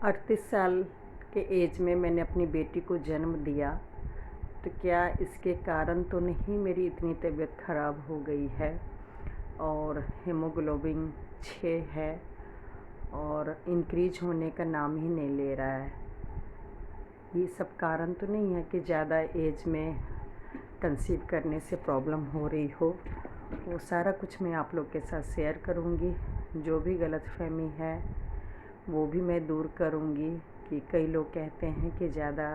38 साल के एज में मैंने अपनी बेटी को जन्म दिया, तो क्या इसके कारण तो नहीं मेरी इतनी तबीयत ख़राब हो गई है। और हीमोग्लोबिन 6 है और इंक्रीज होने का नाम ही नहीं ले रहा है। ये सब कारण तो नहीं है कि ज़्यादा एज में कंसीव करने से प्रॉब्लम हो रही हो। वो सारा कुछ मैं आप लोग के साथ शेयर करूँगी। जो भी गलतफहमी है वो भी मैं दूर करूँगी कि कई लोग कहते हैं कि ज़्यादा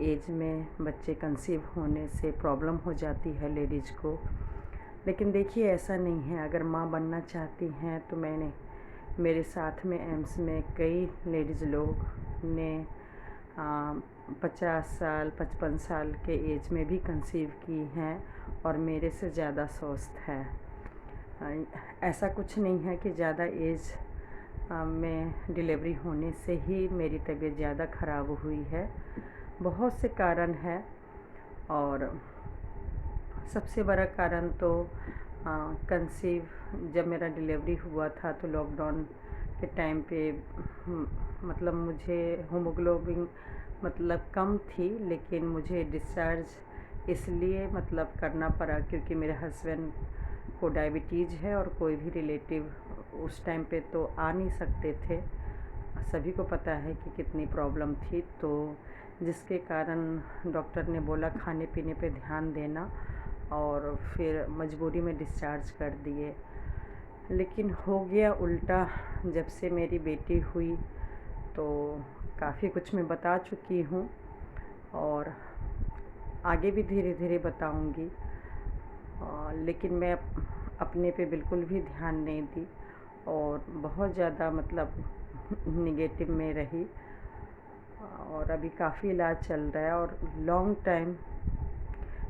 एज में बच्चे कंसीव होने से प्रॉब्लम हो जाती है लेडीज़ को। लेकिन देखिए, ऐसा नहीं है। अगर माँ बनना चाहती हैं तो मेरे साथ में एम्स में कई लेडीज़ लोग ने 50 साल 55 साल के एज में भी कंसीव की हैं और मेरे से ज़्यादा स्वस्थ हैं। ऐसा कुछ नहीं है कि ज़्यादा एज में डिलीवरी होने से ही मेरी तबीयत ज़्यादा ख़राब हुई है। बहुत से कारण हैं और सबसे बड़ा कारण तो कंसीव जब मेरा डिलीवरी हुआ था तो लॉकडाउन के टाइम पे मतलब मुझे हीमोग्लोबिन कम थी, लेकिन मुझे डिस्चार्ज इसलिए करना पड़ा क्योंकि मेरे हस्बैंड को डायबिटीज़ है और कोई भी रिलेटिव उस टाइम पे तो आ नहीं सकते थे। सभी को पता है कि कितनी प्रॉब्लम थी, तो जिसके कारण डॉक्टर ने बोला खाने पीने पे ध्यान देना और फिर मजबूरी में डिस्चार्ज कर दिए। लेकिन हो गया उल्टा। जब से मेरी बेटी हुई तो काफ़ी कुछ मैं बता चुकी हूँ और आगे भी धीरे धीरे बताऊँगी। लेकिन मैं अपने पे बिल्कुल भी ध्यान नहीं दी और बहुत ज़्यादा निगेटिव में रही। और अभी काफ़ी इलाज चल रहा है और लॉन्ग टाइम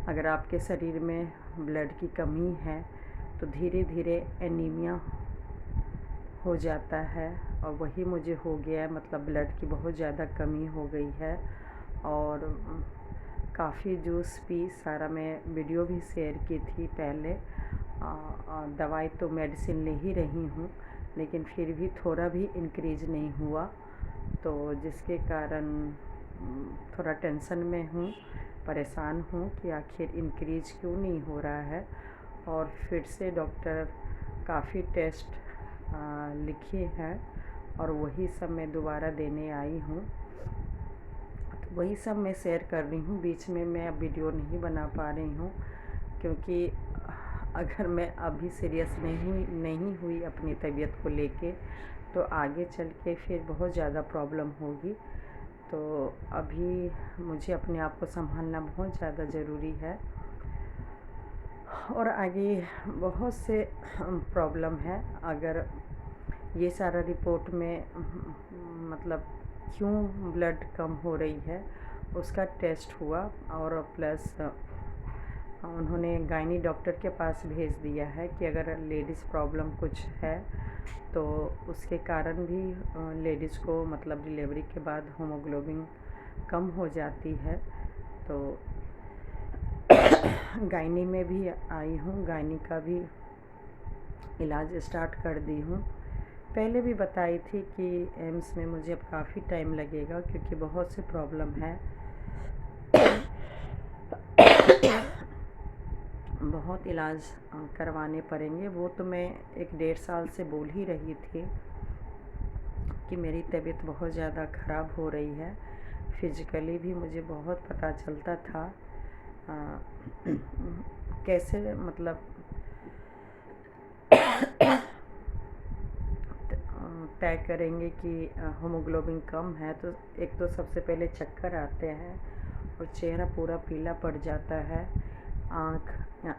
अगर आपके शरीर में ब्लड की कमी है तो धीरे धीरे एनीमिया हो जाता है और वही मुझे हो गया है। ब्लड की बहुत ज़्यादा कमी हो गई है और काफ़ी जूस पी, सारा मैं वीडियो भी शेयर की थी पहले। दवाई तो मेडिसिन ले ही रही हूँ, लेकिन फिर भी थोड़ा भी इंक्रीज नहीं हुआ, तो जिसके कारण थोड़ा टेंशन में हूँ, परेशान हूँ कि आखिर इंक्रीज क्यों नहीं हो रहा है। और फिर से डॉक्टर काफ़ी टेस्ट लिखे हैं और वही सब मैं दोबारा देने आई हूँ, तो वही सब मैं शेयर कर रही हूँ। बीच में मैं अब वीडियो नहीं बना पा रही हूँ क्योंकि अगर मैं अभी सीरियस नहीं हुई अपनी तबीयत को लेके तो आगे चल के फिर बहुत ज़्यादा प्रॉब्लम होगी। तो अभी मुझे अपने आप को संभालना बहुत ज़्यादा ज़रूरी है और आगे बहुत से प्रॉब्लम है। अगर ये सारा रिपोर्ट में क्यों ब्लड कम हो रही है उसका टेस्ट हुआ और प्लस उन्होंने गायनी डॉक्टर के पास भेज दिया है कि अगर लेडीज़ प्रॉब्लम कुछ है तो उसके कारण भी लेडीज़ को डिलीवरी के बाद हीमोग्लोबिन कम हो जाती है। तो गायनी में भी आई हूँ, गायनी का भी इलाज स्टार्ट कर दी हूँ। पहले भी बताई थी कि एम्स में मुझे अब काफ़ी टाइम लगेगा क्योंकि बहुत से प्रॉब्लम है, बहुत इलाज करवाने पड़ेंगे। वो तो मैं 1-1.5 साल से बोल ही रही थी कि मेरी तबीयत बहुत ज़्यादा ख़राब हो रही है। फिज़िकली भी मुझे बहुत पता चलता था कैसे तय करेंगे कि हीमोग्लोबिन कम है। तो एक तो सबसे पहले चक्कर आते हैं और चेहरा पूरा पीला पड़ जाता है, आँख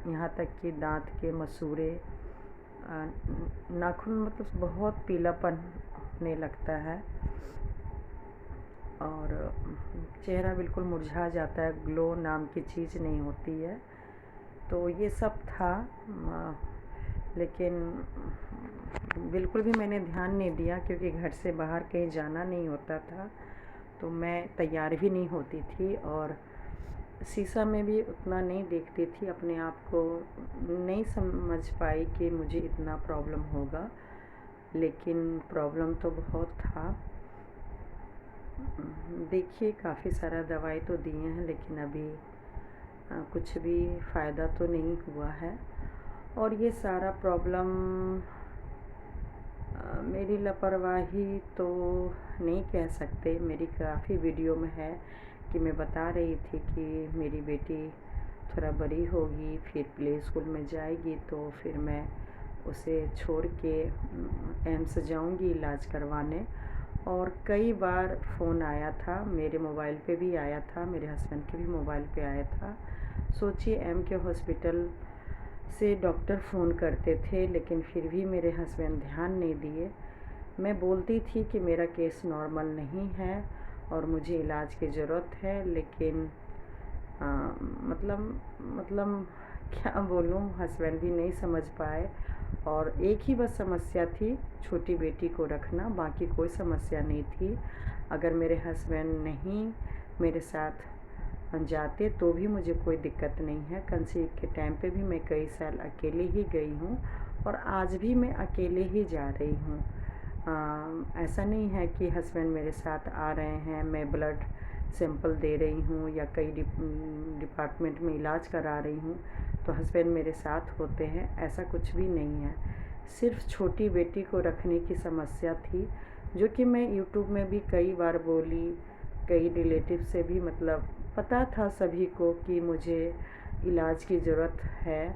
यहाँ तक कि दांत के मसूड़े, नाखून बहुत पीलापन होने लगता है और चेहरा बिल्कुल मुरझा जाता है, ग्लो नाम की चीज़ नहीं होती है। तो ये सब था, लेकिन बिल्कुल भी मैंने ध्यान नहीं दिया क्योंकि घर से बाहर कहीं जाना नहीं होता था, तो मैं तैयार भी नहीं होती थी और शीशा में भी उतना नहीं देखती थी अपने आप को। नहीं समझ पाई कि मुझे इतना प्रॉब्लम होगा, लेकिन प्रॉब्लम तो बहुत था। देखिए, काफ़ी सारा दवाई तो दिए हैं, लेकिन अभी कुछ भी फ़ायदा तो नहीं हुआ है। और ये सारा प्रॉब्लम मेरी लापरवाही तो नहीं कह सकते। मेरी काफ़ी वीडियो में है कि मैं बता रही थी कि मेरी बेटी थोड़ा बड़ी होगी, फिर प्ले स्कूल में जाएगी, तो फिर मैं उसे छोड़ के एम्स जाऊंगी इलाज करवाने। और कई बार फ़ोन आया था, मेरे मोबाइल पे भी आया था, मेरे हस्बैंड के भी मोबाइल पे आया था। सोचिए, एम के हॉस्पिटल से डॉक्टर फ़ोन करते थे, लेकिन फिर भी मेरे हस्बैंड ध्यान नहीं दिए। मैं बोलती थी कि मेरा केस नॉर्मल नहीं है और मुझे इलाज की ज़रूरत है, लेकिन आ, मतलब क्या बोलूँ, हस्बैंड भी नहीं समझ पाए। और एक ही बस समस्या थी, छोटी बेटी को रखना, बाकी कोई समस्या नहीं थी। अगर मेरे हस्बैंड नहीं मेरे साथ जाते तो भी मुझे कोई दिक्कत नहीं है। कंसीव के टाइम पे भी मैं कई साल अकेले ही गई हूँ और आज भी मैं अकेले ही जा रही हूँ। ऐसा नहीं है कि हस्बैंड मेरे साथ आ रहे हैं, मैं ब्लड सैंपल दे रही हूँ या कई डिपार्टमेंट में इलाज करा रही हूँ तो हस्बैंड मेरे साथ होते हैं, ऐसा कुछ भी नहीं है। सिर्फ छोटी बेटी को रखने की समस्या थी, जो कि मैं यूट्यूब में भी कई बार बोली, कई रिलेटिव से भी मतलब पता था सभी को कि मुझे इलाज की ज़रूरत है।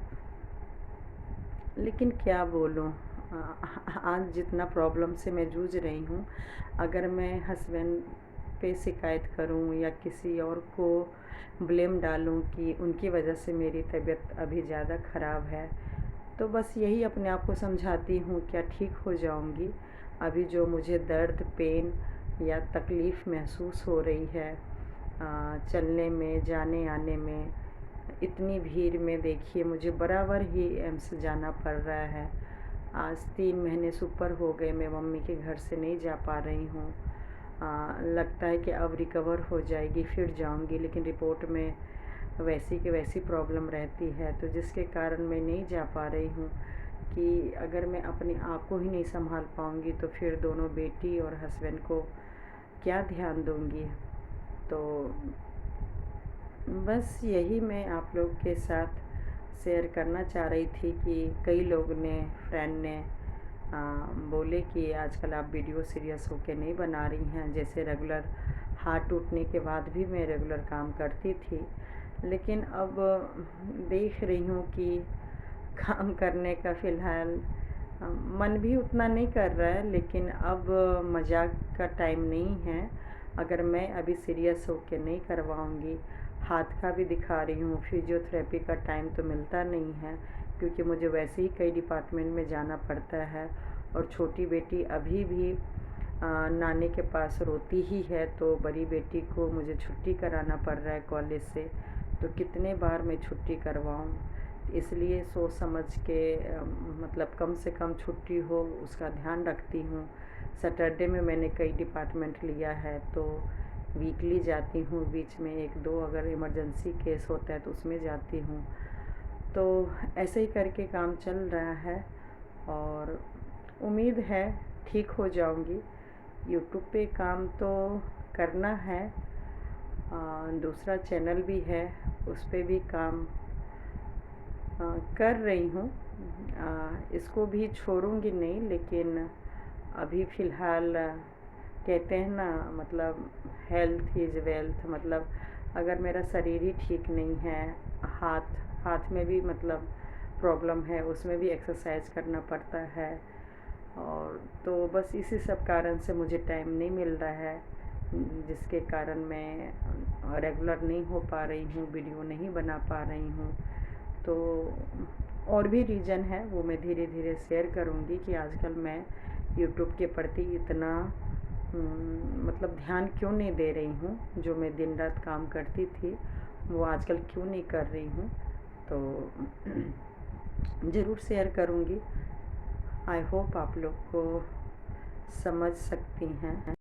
लेकिन क्या बोलूँ, आज जितना प्रॉब्लम से मैं जूझ रही हूँ, अगर मैं हस्बैंड पे शिकायत करूँ या किसी और को ब्लेम डालूँ कि उनकी वजह से मेरी तबीयत अभी ज़्यादा ख़राब है, तो बस यही अपने आप को समझाती हूँ क्या ठीक हो जाऊँगी। अभी जो मुझे दर्द, पेन या तकलीफ़ महसूस हो रही है चलने में, जाने आने में, इतनी भीड़ में देखिए मुझे बराबर ही एम्स जाना पड़ रहा है। आज 3 महीने से ऊपर हो गए मैं मम्मी के घर से नहीं जा पा रही हूँ। लगता है कि अब रिकवर हो जाएगी, फिर जाऊँगी, लेकिन रिपोर्ट में वैसी की वैसी प्रॉब्लम रहती है, तो जिसके कारण मैं नहीं जा पा रही हूँ कि अगर मैं अपने आप को ही नहीं संभाल पाऊँगी तो फिर दोनों बेटी और हस्बैंड को क्या ध्यान दूँगी। तो बस यही मैं आप लोग के साथ शेयर करना चाह रही थी कि कई लोग ने, फ्रेंड ने बोले कि आजकल आप वीडियो सीरियस होके नहीं बना रही हैं। जैसे रेगुलर हाथ टूटने के बाद भी मैं रेगुलर काम करती थी, लेकिन अब देख रही हूँ कि काम करने का फ़िलहाल मन भी उतना नहीं कर रहा है, लेकिन अब मजाक का टाइम नहीं है। अगर मैं अभी सीरियस होके नहीं करवाऊँगी, हाथ का भी दिखा रही हूँ, फिजियोथेरेपी का टाइम तो मिलता नहीं है क्योंकि मुझे वैसे ही कई डिपार्टमेंट में जाना पड़ता है। और छोटी बेटी अभी भी नानी के पास रोती ही है, तो बड़ी बेटी को मुझे छुट्टी कराना पड़ रहा है कॉलेज से, तो कितने बार मैं छुट्टी करवाऊँ। इसलिए सोच समझ के मतलब कम से कम छुट्टी हो उसका ध्यान रखती हूँ। सैटरडे में मैंने कई डिपार्टमेंट लिया है, तो वीकली जाती हूँ, बीच में 1-2 अगर इमरजेंसी केस होता है तो उसमें जाती हूँ। तो ऐसे ही करके काम चल रहा है और उम्मीद है ठीक हो जाऊंगी। यूट्यूब पे काम तो करना है, दूसरा चैनल भी है, उस पे भी काम कर रही हूँ। इसको भी छोड़ूंगी नहीं, लेकिन अभी फ़िलहाल कहते हैं ना, मतलब हेल्थ इज़ वेल्थ। मतलब अगर मेरा शरीर ही ठीक नहीं है, हाथ में भी मतलब प्रॉब्लम है, उसमें भी एक्सरसाइज करना पड़ता है। और तो बस इसी सब कारण से मुझे टाइम नहीं मिल रहा है, जिसके कारण मैं रेगुलर नहीं हो पा रही हूँ, वीडियो नहीं बना पा रही हूँ। तो और भी रीज़न है, वो मैं धीरे धीरे शेयर करूँगी कि आजकल मैं यूट्यूब के प्रति इतना मतलब ध्यान क्यों नहीं दे रही हूँ। जो मैं दिन रात काम करती थी वो आजकल क्यों नहीं कर रही हूँ, तो ज़रूर शेयर करूँगी। आई होप आप लोग को समझ सकती हैं।